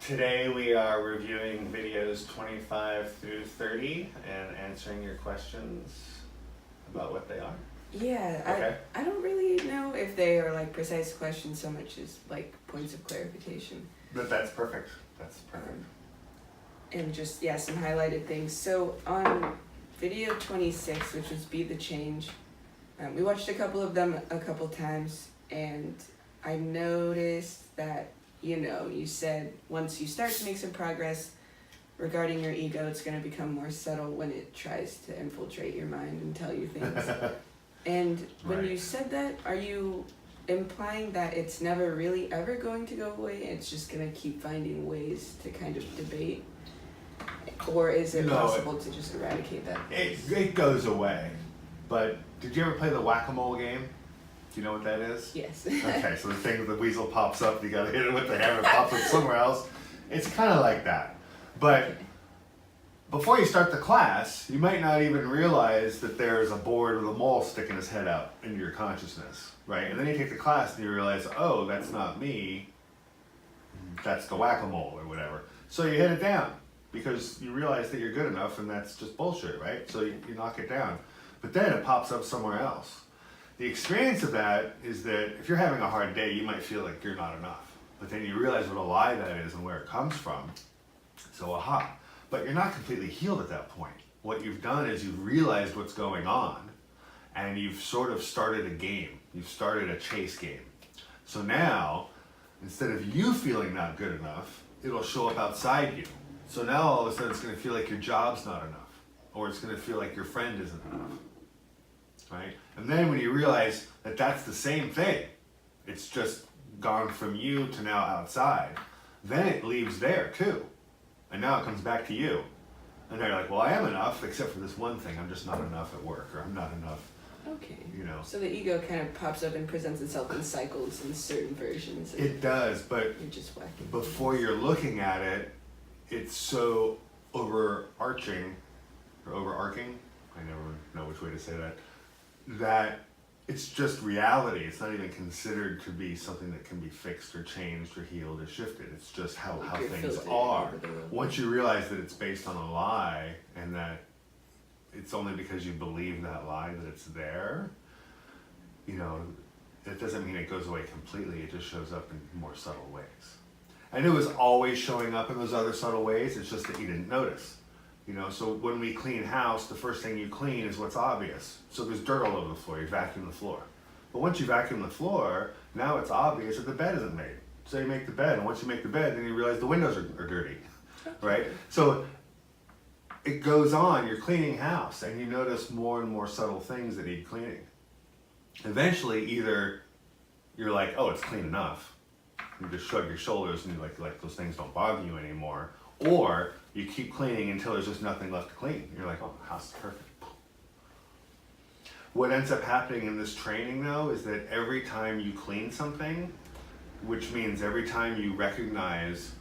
Today we are reviewing videos 25 through 30 and answering your questions about what they are. Yeah, Okay. I don't really know if they are like precise questions so much as like points of clarification. But that's perfect. That's perfect. And just, yeah, some highlighted things. So on video 26, which was Be the Change, we watched a couple of them a couple times, and I noticed that, you said once you start to make some progress regarding your ego, it's going to become more subtle when it tries to infiltrate your mind and tell you things. And when Right. you said that, are you implying that it's never really ever going to go away? It's just going to keep finding ways to kind of debate? Or is it possible to just eradicate that? It goes away. But did you ever play the whack-a-mole game? Do you know what that is? Yes. Okay, so the thing with the weasel pops up, you gotta hit it with the hammer, it pops up somewhere else. It's kind of like that. But before you start the class, you might not even realize that there's a board with a mole sticking his head out into your consciousness, right? And then you take the class and you realize, oh, that's not me, that's the whack-a-mole or whatever. So you hit it down because you realize that you're good enough and that's just bullshit, right? So you knock it down. But then it pops up somewhere else. The experience of that is that if you're having a hard day, you might feel like you're not enough. But then you realize what a lie that is and where it comes from. So aha. But you're not completely healed at that point. What you've done is you've realized what's going on and you've sort of started a game. You've started a chase game. So now, instead of you feeling not good enough, it'll show up outside you. So now all of a sudden it's going to feel like your job's not enough. Or it's going to feel like your friend isn't enough. Right? And then when you realize that that's the same thing, it's just gone from you to now outside, then it leaves there too. And now it comes back to you. And they're like, well, I am enough, except for this one thing. I'm just not enough at work, or I'm not enough, Okay. So the ego kind of pops up and presents itself in cycles in certain versions. It does, but you're just whacking before you're looking at it, it's so overarching, or overarching, I never know which way to say that, that it's just reality. It's not even considered to be something that can be fixed or changed or healed or shifted. It's just how things are. Once you realize that it's based on a lie and that it's only because you believe that lie that it's there, it doesn't mean it goes away completely. It just shows up in more subtle ways. And it was always showing up in those other subtle ways. It's just that you didn't notice. So when we clean house, the first thing you clean is what's obvious. So there's dirt all over the floor, you vacuum the floor. But once you vacuum the floor, now it's obvious that the bed isn't made. So you make the bed, and once you make the bed, then you realize the windows are dirty, right? So it goes on, you're cleaning house, and you notice more and more subtle things that need cleaning. Eventually, either you're like, oh, it's clean enough. You just shrug your shoulders and you're like those things don't bother you anymore. Or you keep cleaning until there's just nothing left to clean. You're like, oh, the house is perfect. What ends up happening in this training, though, is that every time you clean something, which means every time you recognize,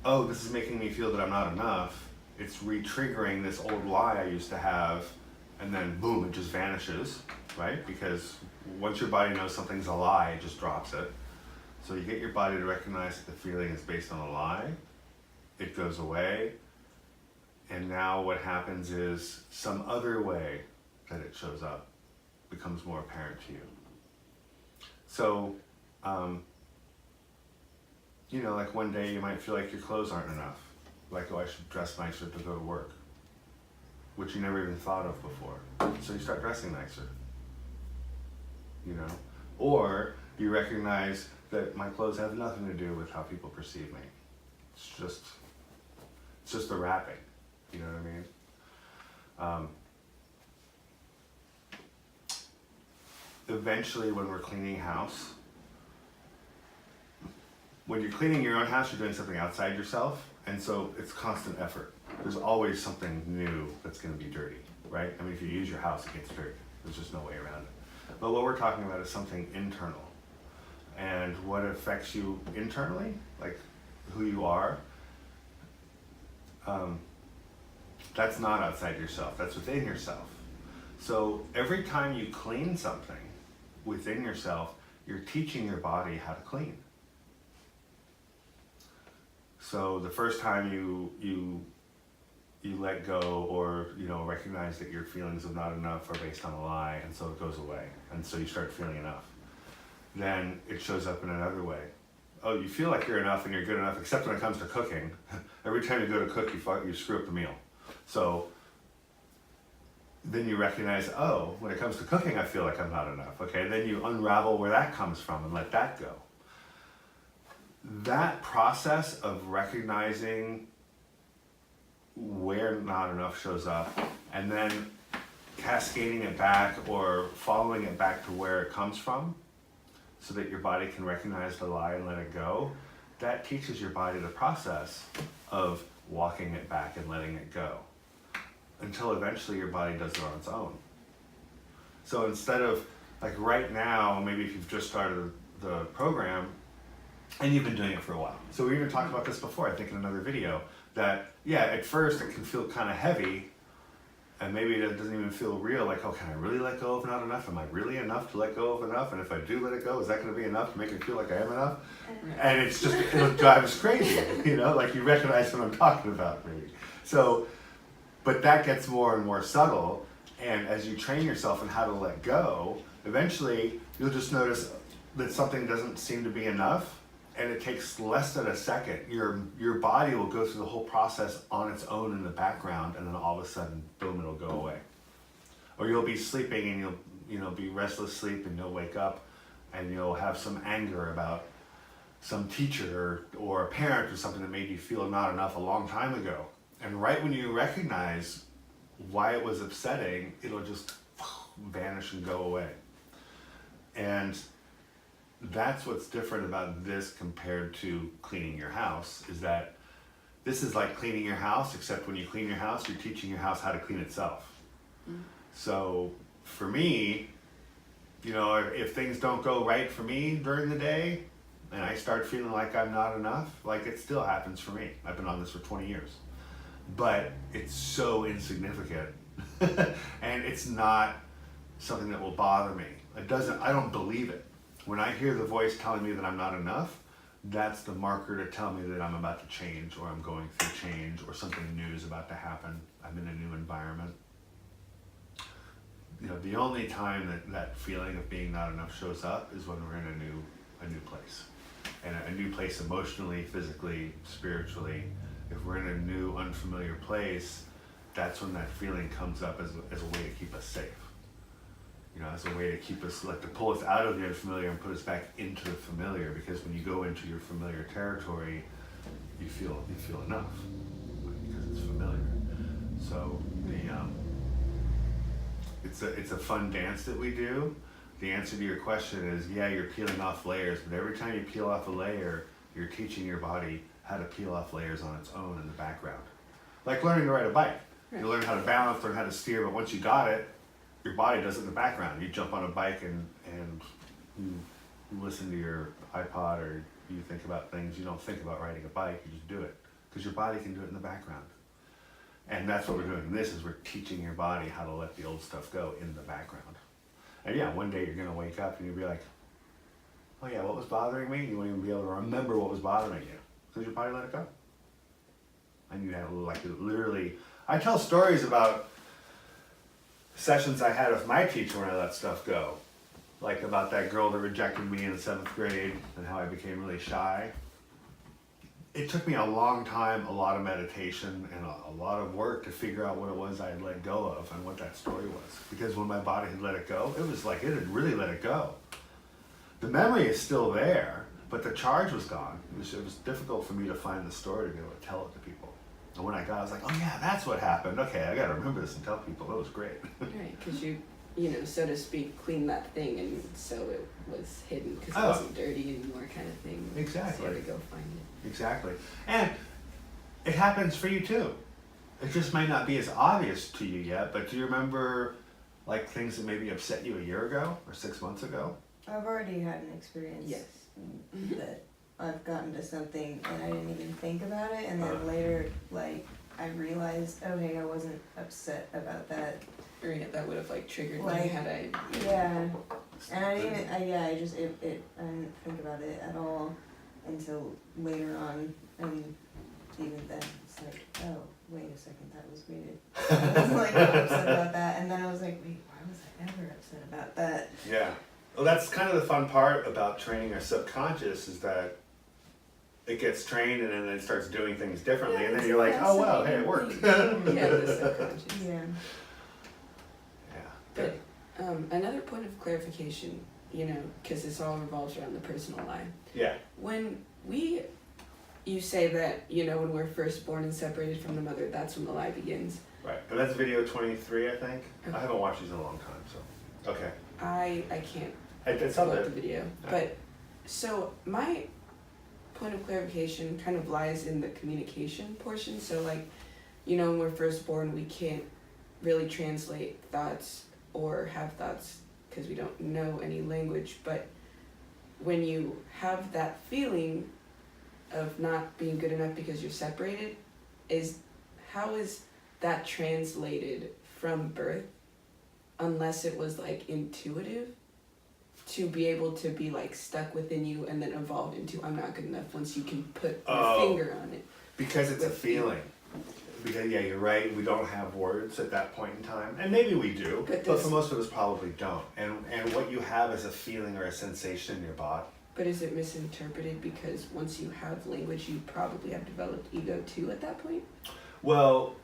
oh, this is making me feel that I'm not enough, it's re-triggering this old lie I used to have, and then boom, it just vanishes, right? Because once your body knows something's a lie, it just drops it. So you get your body to recognize that the feeling is based on a lie. It goes away, and now what happens is some other way that it shows up becomes more apparent to you. So, like one day you might feel like your clothes aren't enough. Like, oh, I should dress nicer to go to work, which you never even thought of before. So you start dressing nicer, Or you recognize that my clothes have nothing to do with how people perceive me. It's just the wrapping, you know what I mean? Eventually, when we're cleaning house, when you're cleaning your own house, you're doing something outside yourself, and so it's constant effort. There's always something new that's going to be dirty, right? I mean, if you use your house, it gets dirty. There's just no way around it. But what we're talking about is something internal. And what affects you internally, like who you are, that's not outside yourself, that's within yourself. So every time you clean something within yourself, you're teaching your body how to clean. So the first time you let go, or recognize that your feelings of not enough are based on a lie, and so it goes away, and so you start feeling enough. Then it shows up in another way. Oh, you feel like you're enough and you're good enough, except when it comes to cooking. Every time you go to cook, you screw up the meal. So then you recognize, oh, when it comes to cooking, I feel like I'm not enough. Okay, then you unravel where that comes from and let that go. That process of recognizing where not enough shows up, and then cascading it back or following it back to where it comes from, so that your body can recognize the lie and let it go, that teaches your body the process of walking it back and letting it go, until eventually your body does it on its own. So instead of, like right now, maybe if you've just started the program and you've been doing it for a while. So we even talked about this before, I think in another video, that yeah, at first it can feel kind of heavy, and maybe it doesn't even feel real, like, oh, can I really let go of not enough? Am I really enough to let go of enough? And if I do let it go, is that going to be enough to make me feel like I am enough? And it's just, it'll drive us crazy, like you recognize what I'm talking about, maybe. So, but that gets more and more subtle, and as you train yourself in how to let go, eventually you'll just notice that something doesn't seem to be enough, and it takes less than a second. Your body will go through the whole process on its own in the background, and then all of a sudden, boom, it'll go away. Or you'll be sleeping and you'll be restless sleep, and you'll wake up and you'll have some anger about some teacher or a parent or something that made you feel not enough a long time ago. And right when you recognize why it was upsetting, it'll just vanish and go away. And that's what's different about this compared to cleaning your house, is that this is like cleaning your house, except when you clean your house, you're teaching your house how to clean itself. So for me, if things don't go right for me during the day, and I start feeling like I'm not enough, like it still happens for me. I've been on this for 20 years. But it's so insignificant. And it's not something that will bother me. I don't believe it. When I hear the voice telling me that I'm not enough, that's the marker to tell me that I'm about to change, or I'm going through change, or something new is about to happen. I'm in a new environment. The only time that feeling of being not enough shows up is when we're in a new place. And a new place emotionally, physically, spiritually. If we're in a new, unfamiliar place, that's when that feeling comes up as a way to keep us safe. As a way to keep us, like to pull us out of the unfamiliar and put us back into the familiar. Because when you go into your familiar territory, you feel enough, because it's familiar. So it's a fun dance that we do. The answer to your question is, yeah, you're peeling off layers, but every time you peel off a layer, you're teaching your body how to peel off layers on its own in the background. Like learning to ride a bike. You learn how to balance, learn how to steer, but once you got it, your body does it in the background. You jump on a bike and you listen to your iPod, or you think about things. You don't think about riding a bike, you just do it. Because your body can do it in the background. And that's what we're doing in this, is we're teaching your body how to let the old stuff go in the background. And yeah, one day you're going to wake up and you'll be like, oh yeah, what was bothering me? You won't even be able to remember what was bothering you, because your body let it go. And you have, like, literally, I tell stories about sessions I had with my teacher when I let stuff go. Like about that girl that rejected me in the 7th grade and how I became really shy. It took me a long time, a lot of meditation, and a lot of work to figure out what it was I had let go of and what that story was. Because when my body had let it go, it was like it had really let it go. The memory is still there, but the charge was gone. It was difficult for me to find the story to be able to tell it to people. And when I got it, I was like, oh yeah, that's what happened. Okay, I gotta remember this and tell people. That was great. Right, because you so to speak, cleaned that thing, and so it was hidden because it wasn't dirty anymore, kind of thing. Exactly. So you had to go find it. Exactly. And it happens for you too. It just might not be as obvious to you yet, but do you remember like things that maybe upset you a year ago or 6 months ago? I've already had an experience that I've gotten to something and I didn't even think about it, and then later, like, I realized, oh hey, I wasn't upset about that. Or yeah, that would have like triggered Like, me had I. Yeah, and I didn't. I didn't think about it at all until later on, and even then, it's like, oh, wait a second, that was weird. I was like upset about that, and then I was like, wait, why was I ever upset about that? Yeah. Well, that's kind of the fun part about training our subconscious is that it gets trained and then it starts doing things differently, and then you're like, oh wow, hey, it worked. Yeah, the subconscious. Yeah. Yeah. But another point of clarification, you know, because this all revolves around the personal lie. Yeah. When you say that, you know, when we're first born and separated from the mother, that's when the lie begins. Right. And that's video 23, I think. Okay. I haven't watched these in a long time, so. Okay. I can't It's pull up up the there. video. Yeah. But, so my point of clarification kind of lies in the communication portion. So, like, you know, when we're first born, we can't really translate thoughts or have thoughts because we don't know any language. But when you have that feeling of not being good enough because you're separated, how is that translated from birth, unless it was like intuitive, to be able to be like stuck within you and then evolve into I'm not good enough once you can put your finger on it? Because it's a feeling. Because, yeah, you're right, we don't have words at that point in time. And maybe we do, but for most of us probably don't. And what you have is a feeling or a sensation in your body. But is it misinterpreted because once you have language, you probably have developed ego too at that point? Well,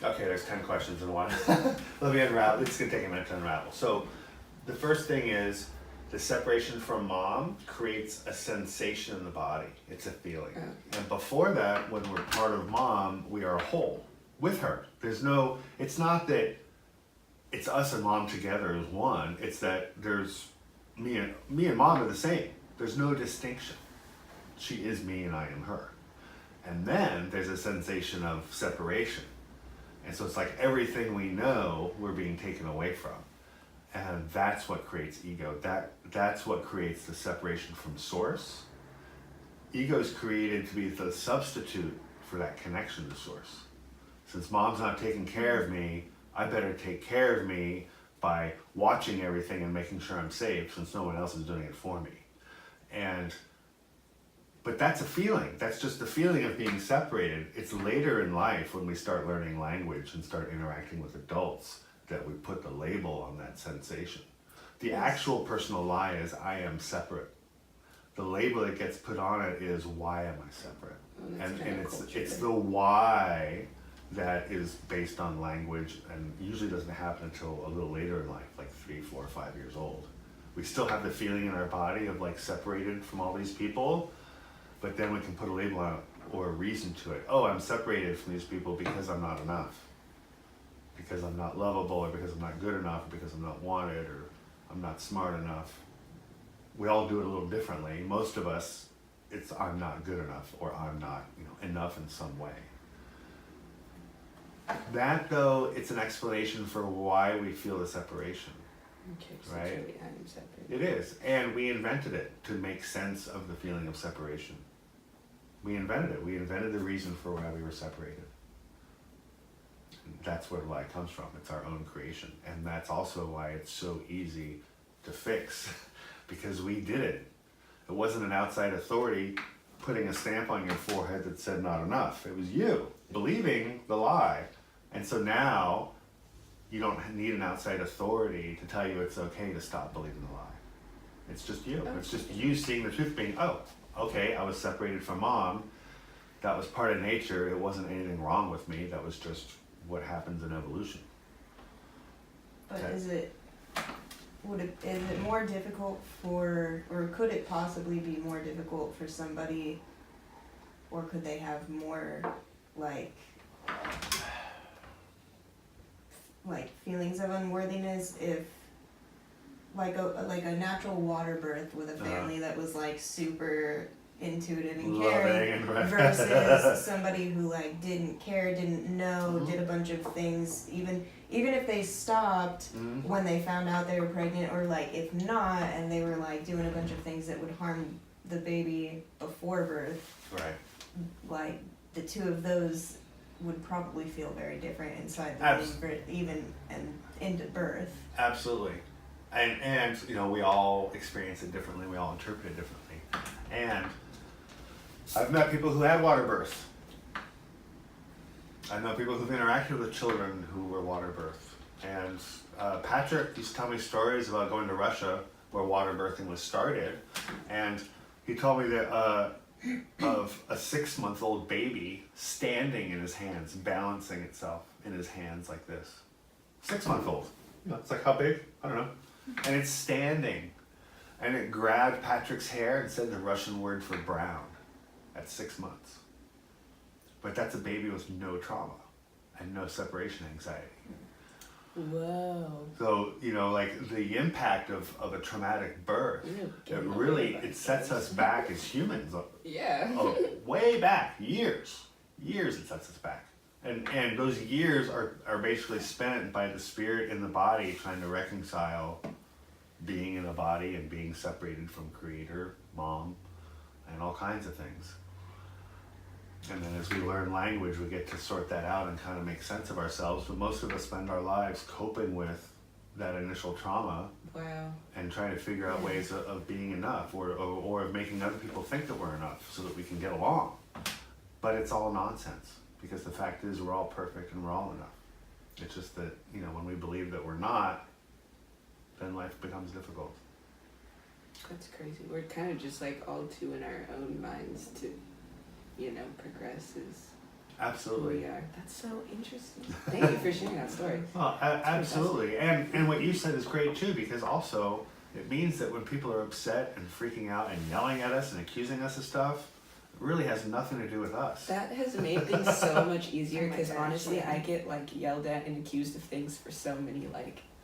okay, there's 10 questions in one. Let me unravel. It's going to take a minute to unravel. So the first thing is the separation from mom creates a sensation in the body. It's a feeling. And before that, when we're part of mom, we are whole with her. It's not that it's us and mom together as one. It's that there's me and mom are the same. There's no distinction. She is me and I am her. And then there's a sensation of separation. And so it's like everything we know, we're being taken away from. And that's what creates ego. That's what creates the separation from source. Ego is created to be the substitute for that connection to source. Since mom's not taking care of me, I better take care of me by watching everything and making sure I'm safe since no one else is doing it for me. But that's a feeling. That's just the feeling of being separated. It's later in life when we start learning language and start interacting with adults that we put the label on that sensation. The actual personal lie is I am separate. The label that gets put on it is why am I separate? And it's the why that is based on language and usually doesn't happen until a little later in life, like 3, 4, 5 years old. We still have the feeling in our body of like separated from all these people, but then we can put a label on it or a reason to it. Oh, I'm separated from these people because I'm not enough. Because I'm not lovable, or because I'm not good enough, or because I'm not wanted, or I'm not smart enough. We all do it a little differently. Most of us, it's I'm not good enough, or I'm not, enough in some way. That though, it's an explanation for why we feel the separation. Okay, so right? it's really I am separate. It is, and we invented it to make sense of the feeling of separation. We invented it. We invented the reason for why we were separated. That's where lie comes from. It's our own creation. And that's also why it's so easy to fix, because we did it. It wasn't an outside authority putting a stamp on your forehead that said not enough. It was you believing the lie. And so now you don't need an outside authority to tell you it's okay to stop believing the lie. It's just you. Okay. It's just you seeing the truth, being, oh, okay, I was separated from mom. That was part of nature. It wasn't anything wrong with me. That was just what happens in evolution. But Okay. is it more difficult or could it possibly be more difficult for somebody, or could they have more like feelings of unworthiness if like a natural water birth with a family that was like super intuitive and caring versus somebody who like didn't care, didn't know, did a bunch of things, even if they stopped when they found out they were pregnant, or like if not and they were like doing a bunch of things that would harm the baby before birth. Right. Like the two of those would probably feel very different inside the even and into birth. Absolutely. And we all experience it differently, we all interpret it differently. And I've met people who had water births. I know people who've interacted with children who were water birthed. And Patrick used to tell me stories about going to Russia where water birthing was started. And he told me that of a 6-month-old baby standing in his hands, balancing itself in his hands like this. 6-month-old. You know, it's like how big? I don't know. And it's standing. And it grabbed Patrick's hair and said the Russian word for brown at 6 months. But that's a baby with no trauma and no separation anxiety. Whoa. So, you know, like the impact of a traumatic birth, it sets us back as humans. Yeah. Way back, years it sets us back. And those years are basically spent by the spirit in the body trying to reconcile being in a body and being separated from creator, mom, and all kinds of things. And then as we learn language, we get to sort that out and kind of make sense of ourselves. But most of us spend our lives coping with that initial trauma. Wow. And trying to figure out ways of being enough or of making other people think that we're enough so that we can get along. But it's all nonsense because the fact is we're all perfect and we're all enough. It's just that, you know, when we believe that we're not, then life becomes difficult. That's crazy. We're kind of just like all too in our own minds to, you know, progress is Absolutely. who we are. That's so interesting. Thank you for sharing that story. Well, absolutely. And what you said is great too, because also it means that when people are upset and freaking out and yelling at us and accusing us of stuff, it really has nothing to do with us. That has made things so much easier Oh my because gosh, honestly, yeah. I get like yelled at and accused of things for so many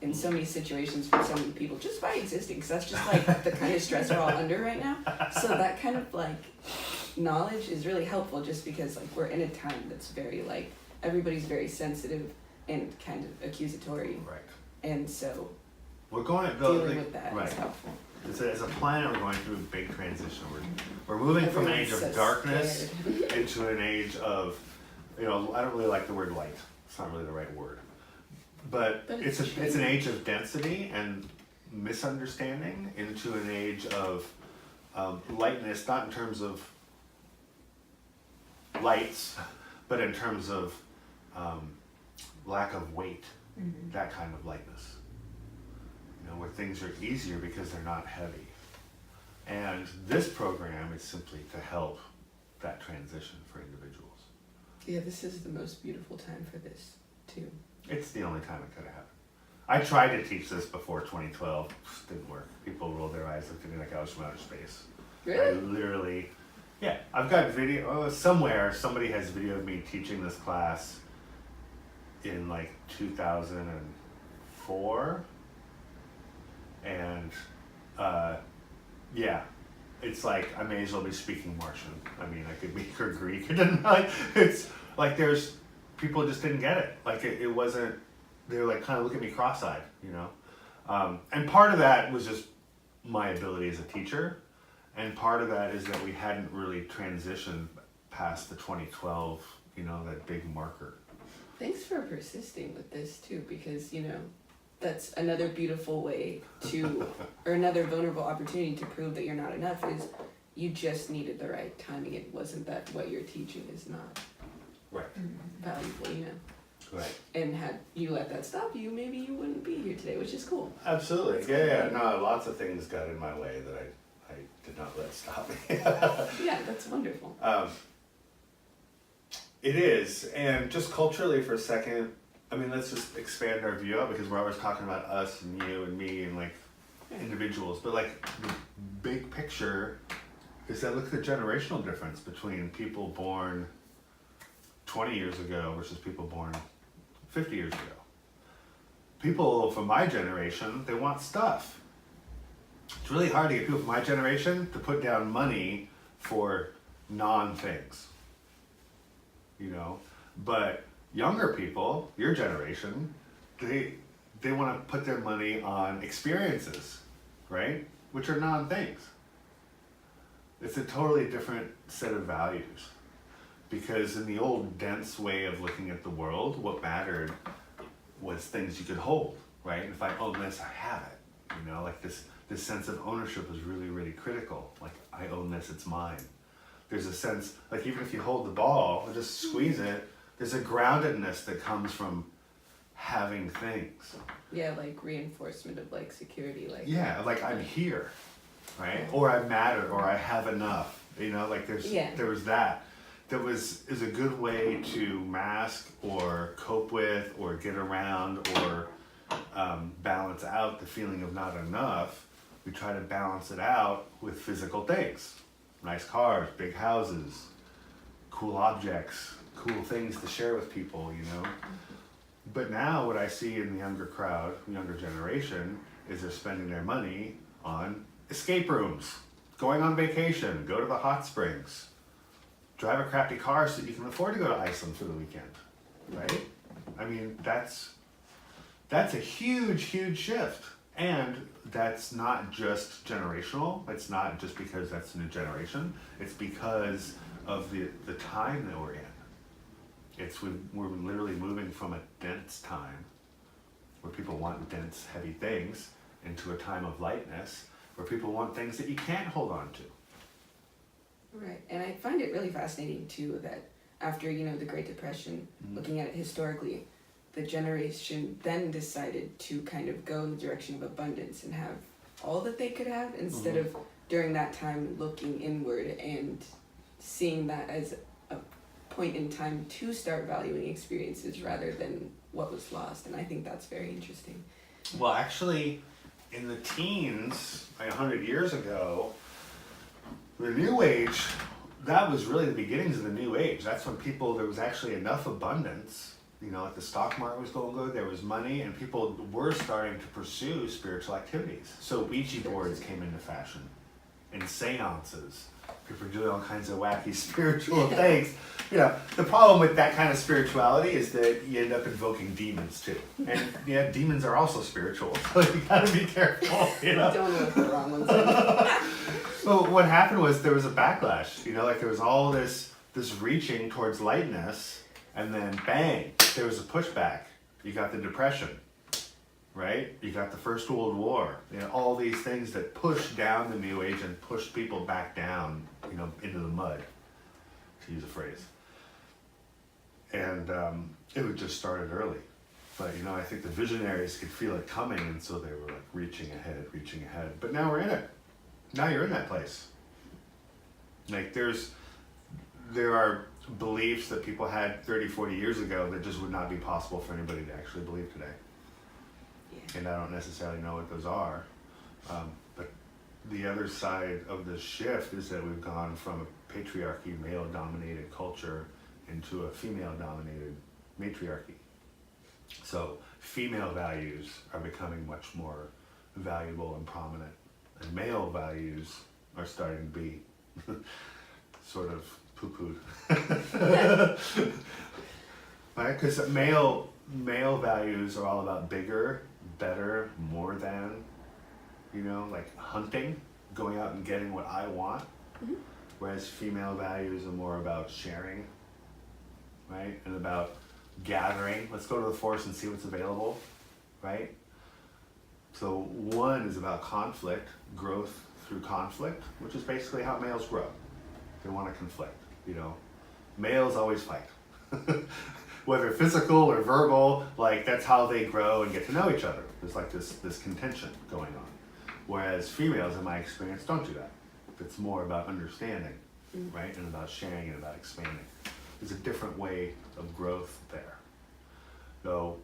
in so many situations from so many people just by existing because that's just like the kind of stress we're all under right now. So that kind of like knowledge is really helpful just because like we're in a time that's very like everybody's very sensitive and kind of accusatory. Right. And so We're going dealing with that is right. helpful. As a planet, we're going through a big transition. We're moving from an age of Everyone's so darkness scared. into an age of, you know, I don't really like the word light. It's not really the right word. But it's an age of density and misunderstanding into an age of lightness, not in terms of lights, but in terms of lack of weight, that kind of lightness. You know, where things are easier because they're not heavy. And this program is simply to help that transition for individuals. Yeah, this is the most beautiful time for this too. It's the only time it could have happened. I tried to teach this before 2012. Didn't work. People rolled their eyes, looked at me like I was from outer space. I Really? literally, yeah, I've got video, somewhere somebody has video of me teaching this class in like 2004. And yeah, it's like I may as well be speaking Martian. I mean, I could be or Greek. It didn't like, it's like there's, people just didn't get it. Like it wasn't, they were like kind of looking at me cross-eyed, you know? And part of that was just my ability as a teacher. And part of that is that we hadn't really transitioned past the 2012, you know, that big marker. Thanks for persisting with this too, because you know, that's another beautiful way to, or another vulnerable opportunity to prove that you're not enough is you just needed the right timing. It wasn't that what you're teaching is not Right. valuable, you know? Right. And had you let that stop you, maybe you wouldn't be here today, which is cool. Absolutely. Yeah. No, lots of things got in my way that I did not let stop me. Yeah, that's wonderful. It is, and just culturally for a second, I mean, let's just expand our view out because we're always talking about us and you and me and like individuals, but like the big picture is that look at the generational difference between people born 20 years ago versus people born 50 years ago. People from my generation, they want stuff. It's really hard to get people from my generation to put down money for non-things, you know, but younger people, your generation, they want to put their money on experiences, right? Which are non-things. It's a totally different set of values. Because in the old dense way of looking at the world, what mattered was things you could hold, right? And if I own this, I have it. You know, like this sense of ownership was really, really critical. Like, I own this, it's mine. There's a sense, like even if you hold the ball or just squeeze it, there's a groundedness that comes from having things. Yeah, like reinforcement of like security, like Yeah, like I'm here, right? Or I matter, or I have enough. You know, like there was that is a good way to mask or cope with or get around or balance out the feeling of not enough. We try to balance it out with physical things. Nice cars, big houses, cool objects, cool things to share with people, you know. But now what I see in the younger crowd, younger generation, is they're spending their money on escape rooms, going on vacation, go to the hot springs, drive a crappy car so that you can afford to go to Iceland for the weekend, right? I mean, that's a huge, huge shift. And that's not just generational. It's not just because that's a new generation. It's because of the time that we're in. We're literally moving from a dense time where people want dense, heavy things into a time of lightness where people want things that you can't hold on to. Right, and I find it really fascinating too that after, you know, the Great Depression, looking at it historically, the generation then decided to kind of go in the direction of abundance and have all that they could have instead of during that time looking inward and seeing that as a point in time to start valuing experiences rather than what was lost. And I think that's very interesting. Well, actually, in the teens, like 100 years ago, the New Age, that was really the beginnings of the New Age. That's when there was actually enough abundance. You know, like the stock market was going good, there was money, and people were starting to pursue spiritual activities. So Ouija boards came into fashion, and seances. People are doing all kinds of wacky spiritual things. You know, the problem with that kind of spirituality is that you end up invoking demons too. And yeah, demons are also spiritual, so you gotta be careful, you know? Don't look the wrong ones. So what happened was there was a backlash, you know, like there was all this reaching towards lightness, and then bang, there was a pushback. You got the Depression, right? You got the First World War. You know, all these things that pushed down the New Age and pushed people back down, you know, into the mud, to use a phrase. And it would just started early. But, you know, I think the visionaries could feel it coming, and so they were like reaching ahead. But now we're in it. Now you're in that place. Like there are beliefs that people had 30, 40 years ago that just would not be possible for anybody to actually believe today. Yeah. And I don't necessarily know what those are. But the other side of the shift is that we've gone from a patriarchy, male-dominated culture into a female-dominated matriarchy. So female values are becoming much more valuable and prominent. And male values are starting to be sort of poo-pooed. Right? Because male values are all about bigger, better, more than, you know, like hunting, going out and getting what I want. Whereas female values are more about sharing, right? And about gathering. Let's go to the forest and see what's available, right? So one is about conflict, growth through conflict, which is basically how males grow. They want to conflict, you know. Males always fight. Whether physical or verbal, like that's how they grow and get to know each other. There's like this contention going on. Whereas females, in my experience, don't do that. It's more about understanding, right? And about sharing and about expanding. There's a different way of growth there. So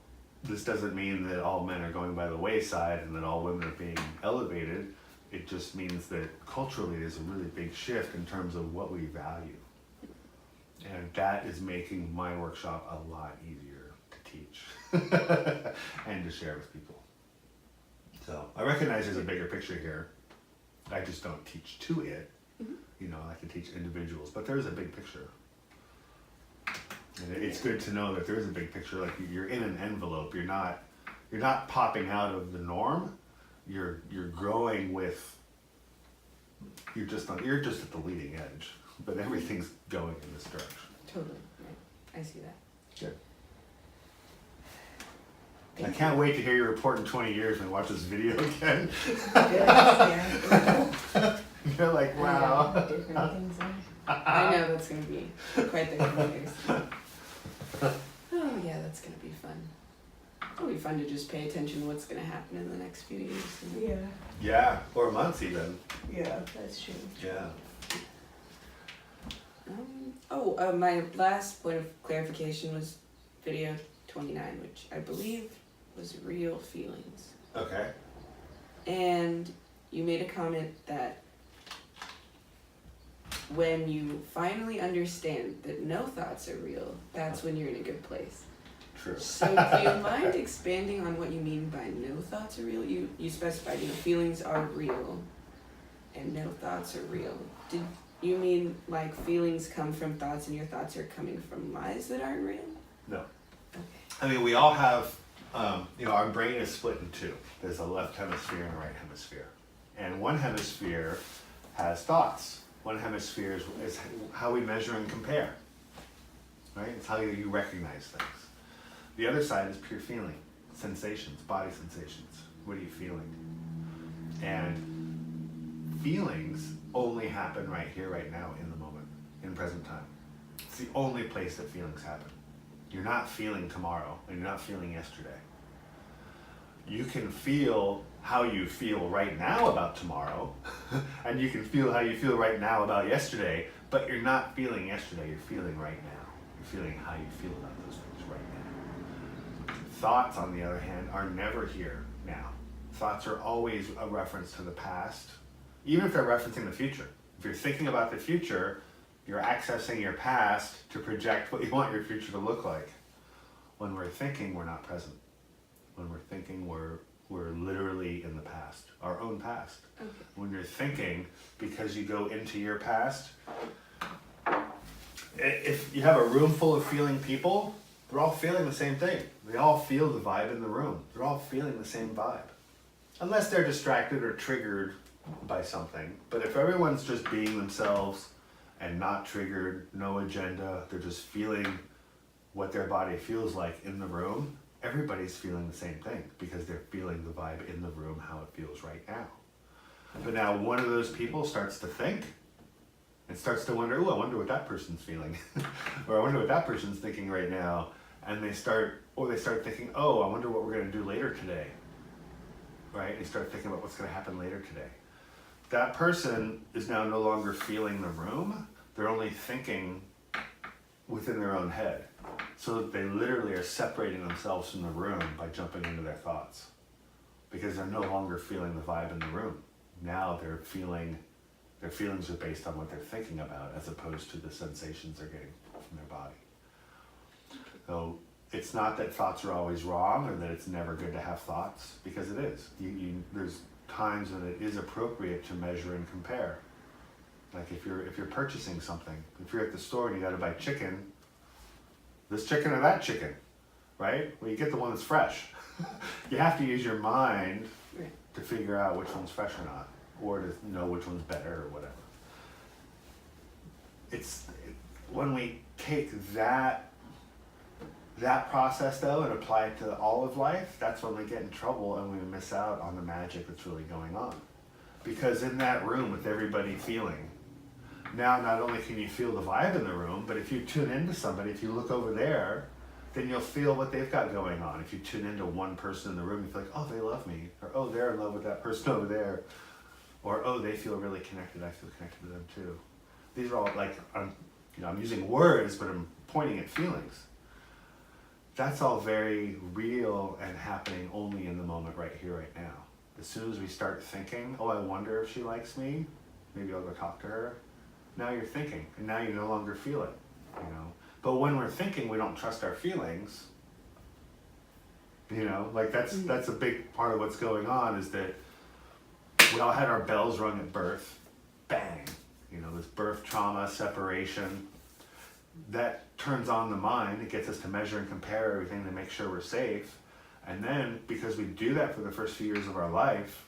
this doesn't mean that all men are going by the wayside and that all women are being elevated. It just means that culturally there's a really big shift in terms of what we value. And that is making my workshop a lot easier to teach and to share with people. So I recognize there's a bigger picture here. I just don't teach to it. You know, I can teach individuals, but there is a big picture. And it's good to know that there is a big picture. Like you're in an envelope. You're not popping out of the norm. You're growing with. You're just at the leading edge, but everything's going in this direction. Totally, right. I see that. Good. I can't wait to hear your report in 20 years and watch this video again. Yeah. You're like, wow. Different things. I know that's gonna be quite the comparison. Oh yeah, that's gonna be fun. It'll be fun to just pay attention to what's gonna happen in the next few years. Yeah, Yeah, or months even. yeah, that's true. Yeah. My last point of clarification was video 29, which I believe was real feelings. Okay. And you made a comment that when you finally understand that no thoughts are real, that's when you're in a good place. True. So do you mind expanding on what you mean by no thoughts are real? You specified, feelings are real and no thoughts are real. Did you mean like feelings come from thoughts and your thoughts are coming from lies that aren't real? No. Okay. I mean, we all have, our brain is split in two. There's a left hemisphere and a right hemisphere. And one hemisphere has thoughts. One hemisphere is how we measure and compare, right? It's how you recognize things. The other side is pure feeling, sensations, body sensations. What are you feeling? And feelings only happen right here, right now, in the moment, in present time. It's the only place that feelings happen. You're not feeling tomorrow, and you're not feeling yesterday. You can feel how you feel right now about tomorrow, and you can feel how you feel right now about yesterday, but you're not feeling yesterday, you're feeling right now. You're feeling how you feel about those things right now. Thoughts, on the other hand, are never here now. Thoughts are always a reference to the past, even if they're referencing the future. If you're thinking about the future, you're accessing your past to project what you want your future to look like. When we're thinking, we're not present. When we're thinking, we're literally in the past, our own past. Okay. When you're thinking, because you go into your past, if you have a room full of feeling people, they're all feeling the same thing. They all feel the vibe in the room. They're all feeling the same vibe. Unless they're distracted or triggered by something. But if everyone's just being themselves and not triggered, no agenda, they're just feeling what their body feels like in the room, everybody's feeling the same thing because they're feeling the vibe in the room, how it feels right now. But now one of those people starts to think and starts to wonder, I wonder what that person's feeling. Or I wonder what that person's thinking right now. And they start thinking, I wonder what we're gonna do later today. Right? They start thinking about what's gonna happen later today. That person is now no longer feeling the room. They're only thinking within their own head. So they literally are separating themselves from the room by jumping into their thoughts. Because they're no longer feeling the vibe in the room. Now their feelings are based on what they're thinking about as opposed to the sensations they're getting from their body. So it's not that thoughts are always wrong or that it's never good to have thoughts, because it is. There's times when it is appropriate to measure and compare. Like if you're purchasing something, if you're at the store and you gotta buy chicken, this chicken or that chicken, right? Well, you get the one that's fresh. You have to use your mind to figure out which one's fresh or not, or to know which one's better or whatever. When we take that process though and apply it to all of life, that's when we get in trouble and we miss out on the magic that's really going on. Because in that room with everybody feeling, now not only can you feel the vibe in the room, but if you tune into somebody, if you look over there, then you'll feel what they've got going on. If you tune into one person in the room, you feel like, they love me, or they're in love with that person over there, or they feel really connected, I feel connected to them too. These are all like, I'm using words, but I'm pointing at feelings. That's all very real and happening only in the moment right here, right now. As soon as we start thinking, I wonder if she likes me, maybe I'll go talk to her. Now you're thinking, and now you no longer feel it, But when we're thinking, we don't trust our feelings. That's a big part of what's going on, is that we all had our bells rung at birth. Bang! This birth trauma, separation. That turns on the mind. It gets us to measure and compare everything to make sure we're safe. And then, because we do that for the first few years of our life,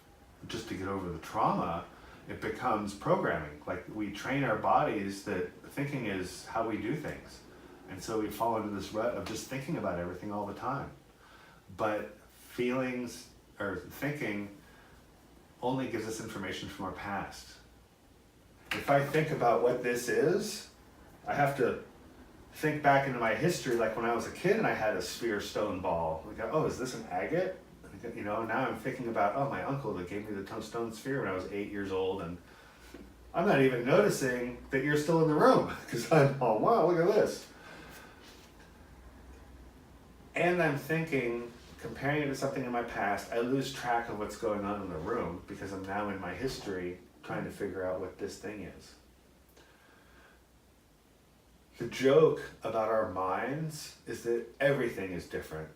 just to get over the trauma, it becomes programming. Like, we train our bodies that thinking is how we do things. And so we fall into this rut of just thinking about everything all the time. But feelings or thinking only gives us information from our past. If I think about what this is, I have to think back into my history, like when I was a kid and I had a sphere stone ball. Like, oh, is this an agate? You know, now I'm thinking about, oh, my uncle that gave me the stone sphere when I was 8 years old, and I'm not even noticing that you're still in the room because I'm, oh, wow, look at this. And I'm thinking, comparing it to something in my past, I lose track of what's going on in the room because I'm now in my history trying to figure out what this thing is. The joke about our minds is that everything is different.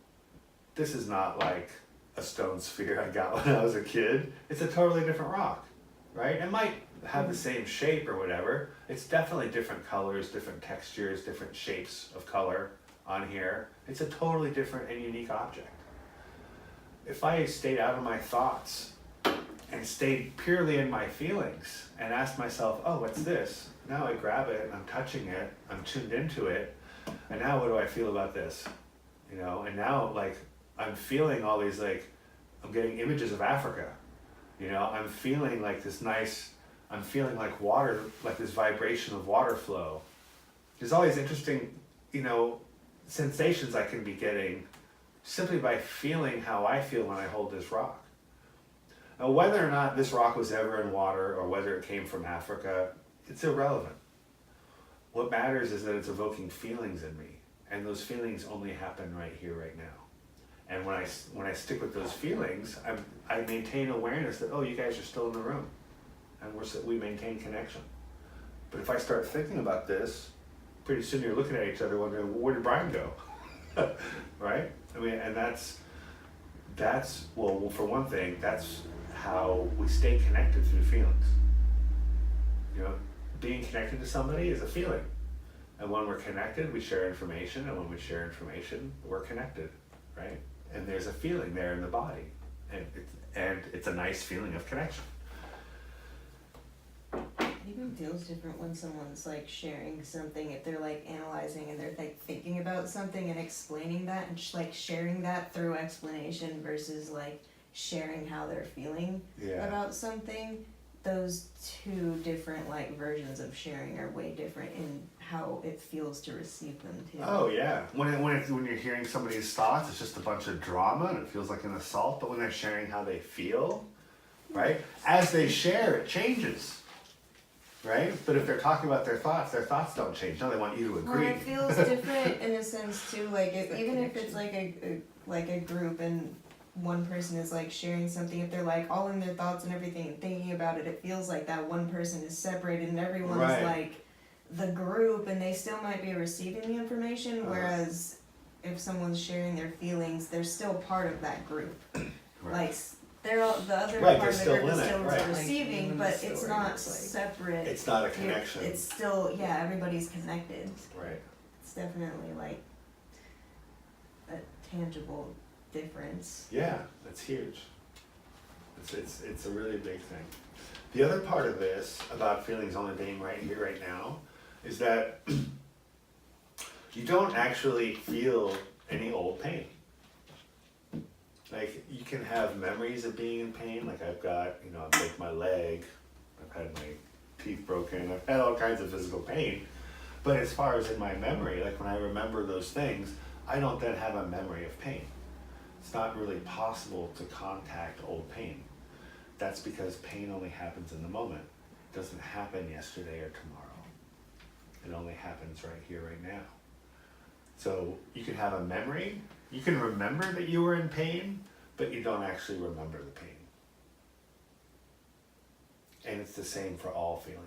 This is not like a stone sphere I got when I was a kid. It's a totally different rock, right? It might have the same shape or whatever. It's definitely different colors, different textures, different shapes of color on here. It's a totally different and unique object. If I stayed out of my thoughts and stayed purely in my feelings and asked myself, oh, what's this? Now I grab it and I'm touching it, I'm tuned into it, and now what do I feel about this? You know, and now like I'm feeling all these, like, I'm getting images of Africa. You know, I'm feeling like this nice, I'm feeling like water, like this vibration of water flow. There's all these interesting, you know, sensations I can be getting simply by feeling how I feel when I hold this rock. Now, whether or not this rock was ever in water or whether it came from Africa, it's irrelevant. What matters is that it's evoking feelings in me, and those feelings only happen right here, right now. And when I stick with those feelings, I maintain awareness that, oh, you guys are still in the room, and we maintain connection. But if I start thinking about this, pretty soon you're looking at each other wondering, well, where did Brian go? Right? I mean, and that's well, for one thing, that's how we stay connected through feelings. You know, being connected to somebody is a feeling. And when we're connected, we share information, and when we share information, we're connected, right? And there's a feeling there in the body, and it's a nice feeling of connection. It even feels different when someone's like sharing something, if they're like analyzing and they're like thinking about something and explaining that, and like sharing that through explanation versus like sharing how they're feeling about something. Those two different like versions of sharing are way different in how it feels to receive them too. Oh yeah, when you're hearing somebody's thoughts, it's just a bunch of drama and it feels like an assault. But when they're sharing how they feel, right? As they share, it changes, right? But if they're talking about their thoughts don't change. No, they want you to agree. Well, it feels different in a sense too. Like even if it's like a group and one person is like sharing something, if they're like all in their thoughts and everything and thinking about it, it feels like that one person is separated and everyone's like the group, and they still might be receiving the information, whereas if someone's sharing their feelings, they're still part of that group. Like they're all, the other part of the group is still receiving, but it's not separate. It's not a connection. It's still, everybody's connected. Right. It's definitely like a tangible difference. Yeah, that's huge. It's a really big thing. The other part of this about feelings only being right here, right now, is that you don't actually feel any old pain. Like, you can have memories of being in pain, like I've got, I broke my leg, I've had my teeth broken, I've had all kinds of physical pain, but as far as in my memory, like when I remember those things, I don't then have a memory of pain. It's not really possible to contact old pain. That's because pain only happens in the moment. It doesn't happen yesterday or tomorrow. It only happens right here, right now. So you can have a memory, you can remember that you were in pain, but you don't actually remember the pain. And it's the same for all feelings.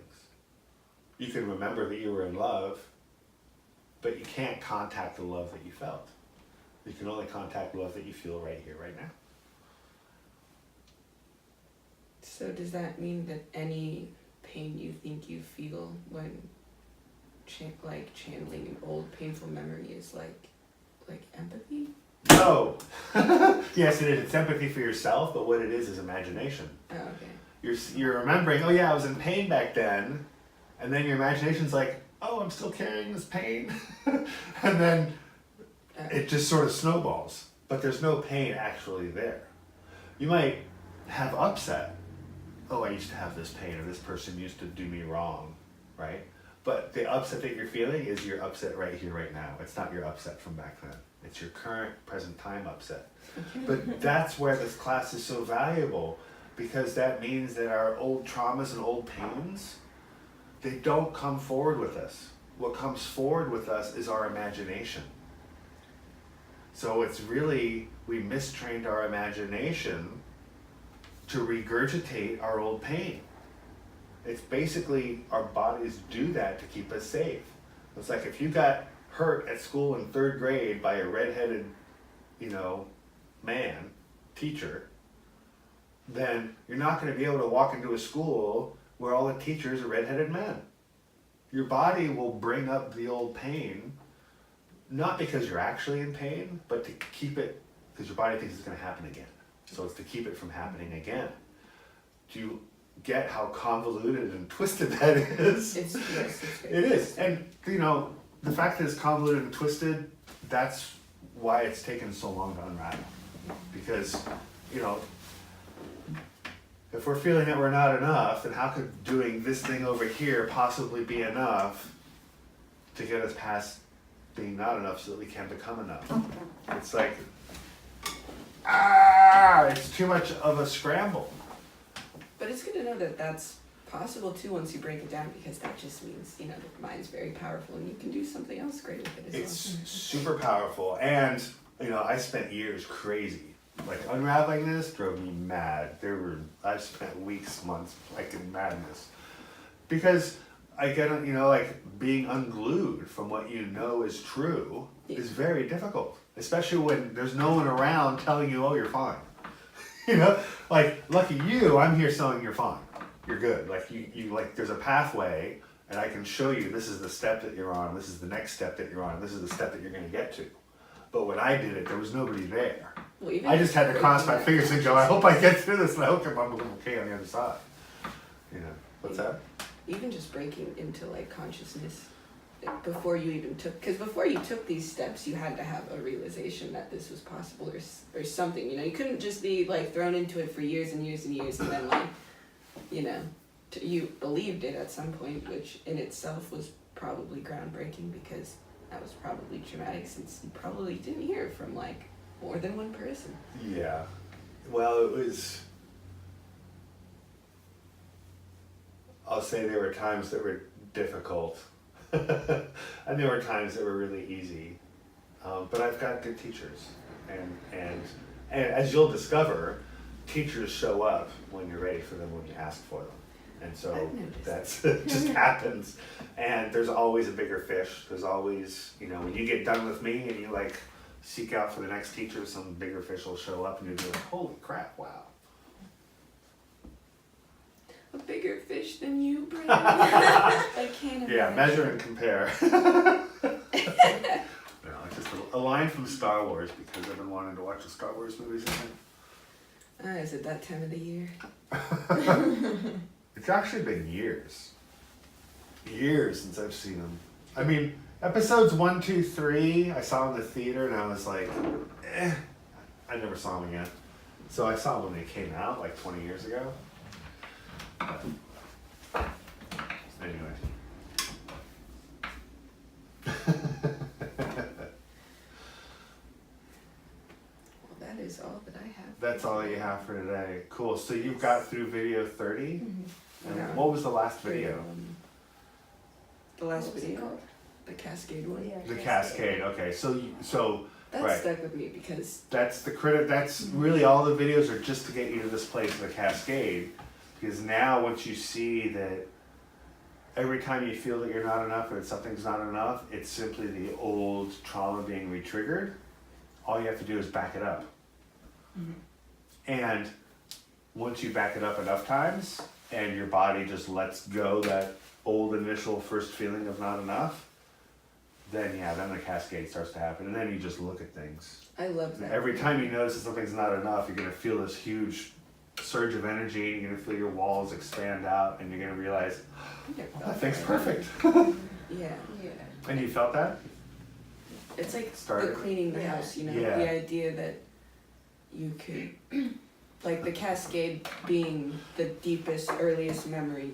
You can remember that you were in love, but you can't contact the love that you felt. You can only contact love that you feel right here, right now. So does that mean that any pain you think you feel when channeling an old painful memory is like empathy? No. Yes, it is. It's empathy for yourself, but what it is imagination. Oh, okay. You're remembering, oh yeah, I was in pain back then, and then your imagination's like, oh, I'm still carrying this pain. And then it just sort of snowballs, but there's no pain actually there. You might have upset. Oh, I used to have this pain, or this person used to do me wrong, right? But the upset that you're feeling is your upset right here, right now. It's not your upset from back then. It's your current, present time upset. But that's where this class is so valuable, because that means that our old traumas and old pains, they don't come forward with us. What comes forward with us is our imagination. So it's really, we mistrained our imagination to regurgitate our old pain. It's basically, our bodies do that to keep us safe. It's like if you got hurt at school in 3rd grade by a redheaded, man, teacher, then you're not going to be able to walk into a school where all the teachers are redheaded men. Your body will bring up the old pain, not because you're actually in pain, but to keep it, because your body thinks it's going to happen again. So it's to keep it from happening again. Do you get how convoluted and twisted that is? It's It is. And, the fact that it's convoluted and twisted, that's why it's taken so long to unravel. Because, if we're feeling that we're not enough, then how could doing this thing over here possibly be enough to get us past being not enough so that we can become enough? It's like, it's too much of a scramble. But it's good to know that that's possible too once you break it down, because that just means, the mind's very powerful and you can do something else great with it as It's well. super powerful. And, I spent years crazy. Like, unraveling this drove me mad. I've spent weeks, months, like, in madness. Because I get, being unglued from what you know is true is very difficult. Especially when there's no one around telling you, oh, you're fine. Like, lucky you, I'm here saying you're fine. You're good. Like, you there's a pathway, and I can show you this is the step that you're on, this is the next step that you're on, this is the step that you're going to get to. But when I did it, there was nobody there. Well, even I just had to cross my fingers and go, I hope I get through this, and I hope I'm okay on the other side. What's that? Even just breaking into consciousness before you even because before you took these steps, you had to have a realization that this was possible or something. You couldn't just be thrown into it for years and years and years, and then you believed it at some point, which in itself was probably groundbreaking, because that was probably traumatic, since you probably didn't hear it from more than one person. Yeah. Well, it was, I'll say there were times that were difficult. And there were times that were really easy. But I've got good teachers. And as you'll discover, teachers show up when you're ready for them, when you ask for them. And so that's it just happens. And there's always a bigger fish. There's always, when you get done with me and you seek out for the next teacher, some bigger fish will show up and you'll be like, holy crap, wow. A bigger fish than you, Brandon. I can't imagine. Yeah, measure and compare. No, it's just a line from Star Wars, because I've been wanting to watch the Star Wars movies again. Is it that time of the year? It's actually been years since I've seen them. I mean, episodes 1, 2, 3, I saw in the theater and I was like, I never saw them again. So I saw them when they came out 20 years ago. But anyway. That is all that I have. That's all you have for today. Cool. So you've got through video 30? Mm-hmm. And Yeah. what was the last video? The last What was it video? called? The Cascade one? Yeah, The Cascade. Okay. So That right. stuck with me because That's the critic. That's really all the videos are just to get you to this place of the Cascade. Because now once you see that every time you feel that you're not enough or that something's not enough, it's simply the old trauma being re-triggered. All you have to do is back it up. Mm-hmm. And once you back it up enough times and your body just lets go that old initial first feeling of not enough, then the cascade starts to happen. And then you just look at things. I love that. Every time you notice that something's not enough, you're going to feel this huge surge of energy. You're going to feel your walls expand out and you're going to realize, that thing's perfect. Yeah. And you felt that? It's like Started. the cleaning the Yeah. house, Yeah. the idea that you could, like the cascade being the deepest, earliest memory,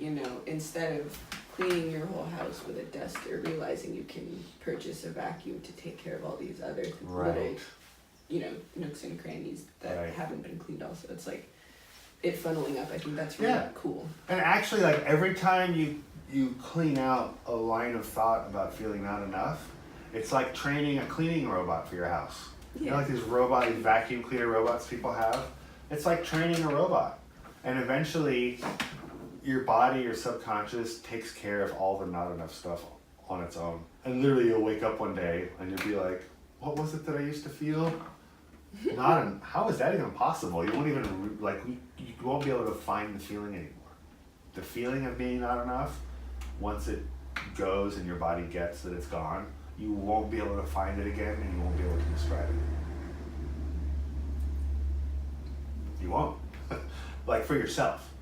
instead of cleaning your whole house with a duster, realizing you can purchase a vacuum to take care of all these other little, Right. you know, nooks and crannies that Right. haven't been cleaned also. It's like it funneling up. I think that's really Yeah. cool. And actually, like every time you clean out a line of thought about feeling not enough, it's like training a cleaning robot for your house. You know, like these vacuum cleaner robots people have. It's like training a robot, and eventually, your body, your subconscious takes care of all the not enough stuff on its own. And literally, you'll wake up one day and you'll be like, "What was it that I used to feel? How is that even possible?" You won't even you won't be able to find the feeling anymore. The feeling of being not enough, once it goes and your body gets that it's gone, you won't be able to find it again, and you won't be able to describe it. You won't. Like for yourself.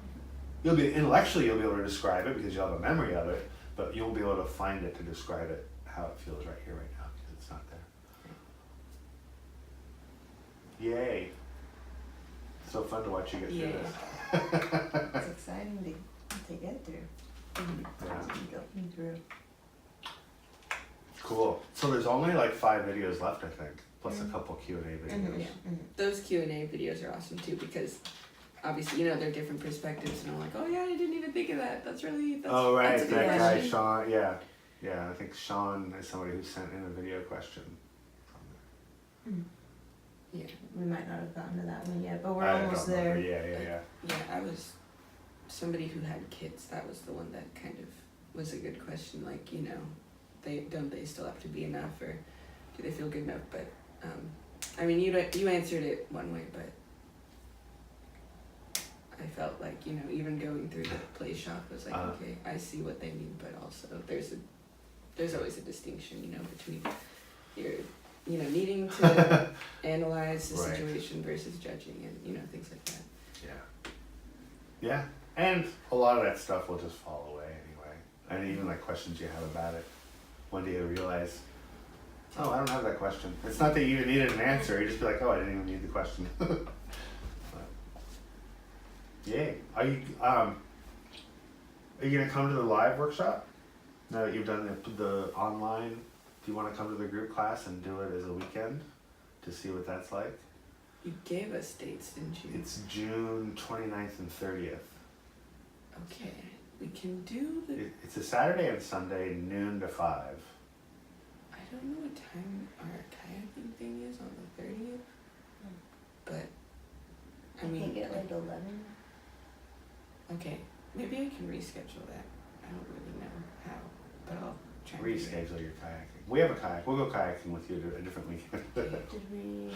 You'll be able to describe it because you'll have a memory of it, but you won't be able to find it to describe it how it feels right here, right now, because it's not there. Yay. So fun to watch you get through this. It's exciting to get through. Yeah. To be going through. Cool. So there's only like 5 videos left, I think, plus a couple Q&A videos. Mhm. Yeah. Those Q&A videos are awesome too because obviously, you know, they're different perspectives, and I'm like, oh yeah, I didn't even think of that. That's Oh right, that's a good that guy question. Sean. Yeah, I think Sean is somebody who sent in a video question. Yeah, We might not have gotten to that one yet, but we're I almost don't remember. there. Yeah. I was somebody who had kids. That was the one that kind of was a good question. Like, you know, they still have to be enough, or do they feel good enough? But I mean, you answered it one way, but I felt like, you know, even going through the play shop was like, okay, I see what they mean, but also there's always a distinction, you know, between your, you know, needing to analyze the Right. situation versus judging, and you know, things like that. Yeah, and a lot of that stuff will just fall away anyway. And even like questions you have about it, one day you realize, oh, I don't have that question. It's not that you even needed an answer. You just be like, oh, I didn't even need the question. But, yay! Are you gonna come to the live workshop now that you've done the online? Do you want to come to the group class and do it as a weekend to see what that's like? You gave us dates, didn't you? It's June 29th and 30th. Okay, we can do the. It's a Saturday and Sunday, noon to 5. I don't know what time our kayaking thing is on the 30th, but I mean, think at like 11. okay, maybe I can reschedule that. I don't really know how, but I'll try and figure it out. Reschedule your kayaking. We have a kayak. We'll go kayaking with you a different weekend. Did we?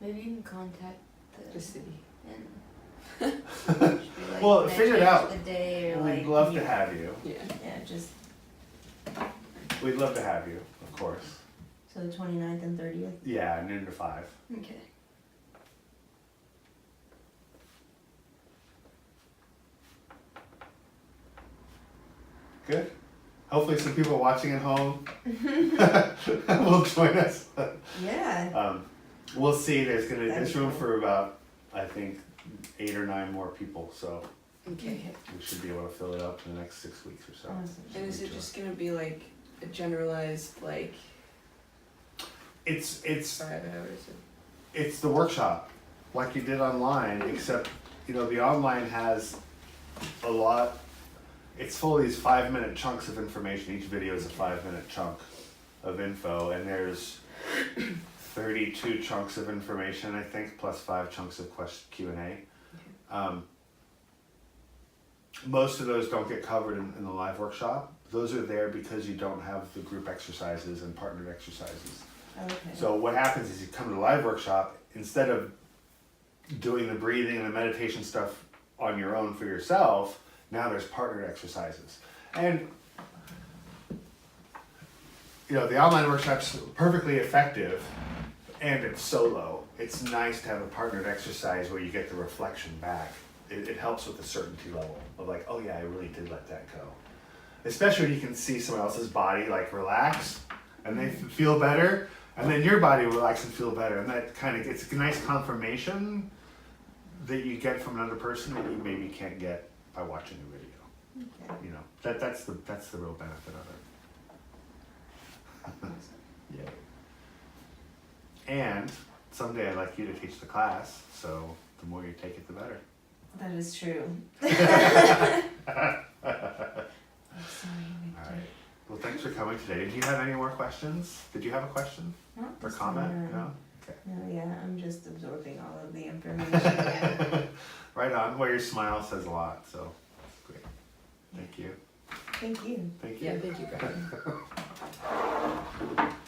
Maybe you can contact The city. and should we, like, Well, can I figure it change out. The day or We'd like, love can to you- have you. Yeah. Yeah, just We'd love to have you, of course. so the 29th and 30th. Yeah, noon to 5. Okay. Good. Hopefully some people watching at home will join us. Yeah. We'll see. There's That'd be room cool. for about, I think, 8 or 9 more people, so Okay. we should be able to fill it up in the next 6 weeks or so. Awesome. And is it just gonna be like a generalized like It's 5 hours? it's the workshop, like you did online, except the online has a lot. It's full of these 5-minute chunks of information. Each video is a 5-minute chunk of info, and there's 32 chunks of information, I think, plus 5 chunks of Q&A. Most of those don't get covered in the live workshop. Those are there because you don't have the group exercises and partnered exercises. Okay. So what happens is you come to the live workshop, instead of doing the breathing and the meditation stuff on your own for yourself, now there's partnered exercises. And the online workshop's perfectly effective, and it's solo. It's nice to have a partnered exercise where you get the reflection back. It helps with the certainty level of like, oh yeah, I really did let that go. Especially when you can see someone else's body like relax and they feel better, and then your body will relax and feel better, and that it's a nice confirmation that you get from another person that you maybe can't get by watching a video. Okay. You know, that's the real benefit of it. Yeah. And someday I'd like you to teach the class, so the more you take it, the better. That is true. All Sorry, right. Well, thanks for coming today. Did you have any more questions? Did you have a question Not or this comment? time No? around. Okay. No, yeah, I'm just absorbing all of the information. Yeah. Right on. Well, your smile says a lot, so great. Thank you. Thank you. Thank you. Yeah, thank you, Brian.